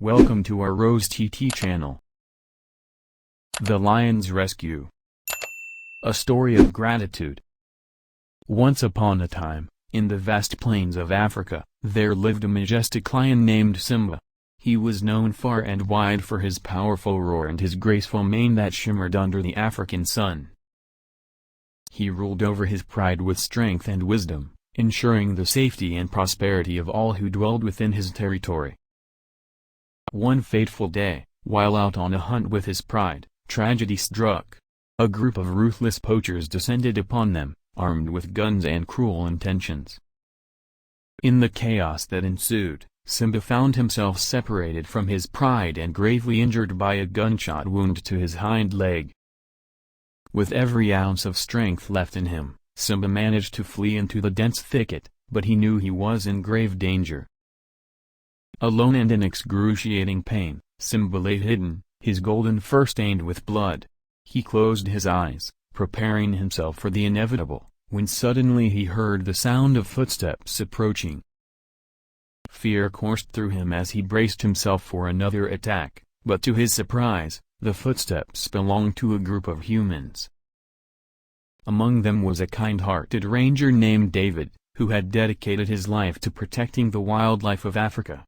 Welcome to our Rose TT channel. The Lion's Rescue. A story of gratitude. Once upon a time, in the vast plains of Africa, there lived a majestic lion named Simba. He was known far and wide for his powerful roar and his graceful mane that shimmered under the African sun. He ruled over his pride with strength and wisdom, ensuring the safety and prosperity of all who dwelled within his territory. One fateful day, while out on a hunt with his pride, tragedy struck. A group of ruthless poachers descended upon them, armed with guns and cruel intentions. In the chaos that ensued, Simba found himself separated from his pride and gravely injured by a gunshot wound to his hind leg. With every ounce of strength left in him, Simba managed to flee into the dense thicket, but he knew he was in grave danger. Alone and in excruciating pain, Simba lay hidden, his golden fur stained with blood. He closed his eyes, preparing himself for the inevitable, when suddenly he heard the sound of footsteps approaching. Fear coursed through him as he braced himself for another attack, but to his surprise, the footsteps belonged to a group of humans. Among them was a kind-hearted ranger named David, who had dedicated his life to protecting the wildlife of Africa.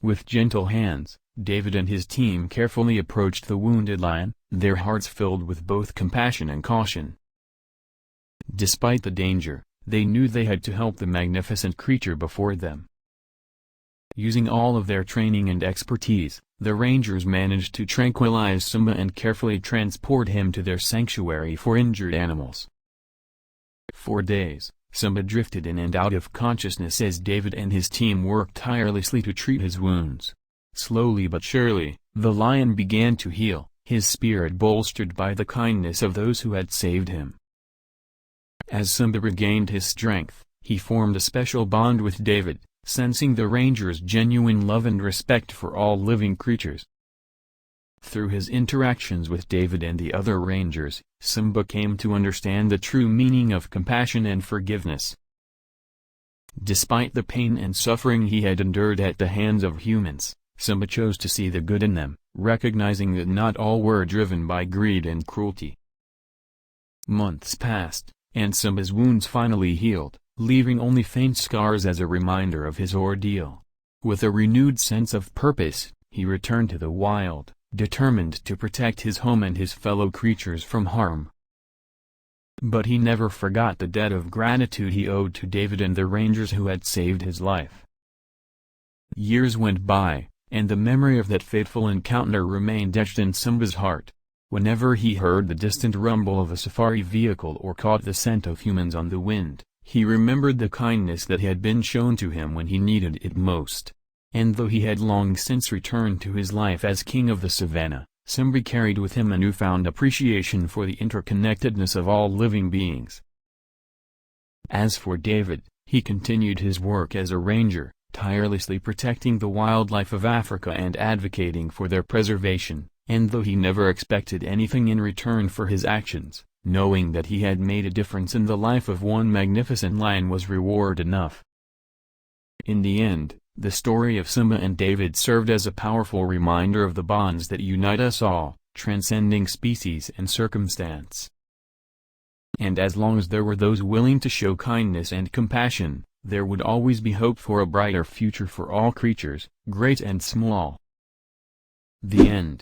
With gentle hands, David and his team carefully approached the wounded lion, their hearts filled with both compassion and caution. Despite the danger, they knew they had to help the magnificent creature before them. Using all of their training and expertise, the rangers managed to tranquilize Simba and carefully transport him to their sanctuary for injured animals. For days, Simba drifted in and out of consciousness as David and his team worked tirelessly to treat his wounds. Slowly but surely, the lion began to heal, his spirit bolstered by the kindness of those who had saved him. As Simba regained his strength, he formed a special bond with David, sensing the ranger's genuine love and respect for all living creatures. Through his interactions with David and the other rangers, Simba came to understand the true meaning of compassion and forgiveness. Despite the pain and suffering he had endured at the hands of humans, Simba chose to see the good in them, recognizing that not all were driven by greed and cruelty. Months passed, and Simba's wounds finally healed, leaving only faint scars as a reminder of his ordeal. With a renewed sense of purpose, he returned to the wild, determined to protect his home and his fellow creatures from harm. But he never forgot the debt of gratitude he owed to David and the rangers who had saved his life. Years went by, and the memory of that fateful encounter remained etched in Simba's heart. Whenever he heard the distant rumble of a safari vehicle or caught the scent of humans on the wind, he remembered the kindness that had been shown to him when he needed it most. And though he had long since returned to his life as king of the savannah, Simba carried with him a newfound appreciation for the interconnectedness of all living beings. As for David, he continued his work as a ranger, tirelessly protecting the wildlife of Africa and advocating for their preservation, and though he never expected anything in return for his actions, knowing that he had made a difference in the life of one magnificent lion was reward enough. In the end, the story of Simba and David served as a powerful reminder of the bonds that unite us all, transcending species and circumstance. And as long as there were those willing to show kindness and compassion, there would always be hope for a brighter future for all creatures, great and small. The end.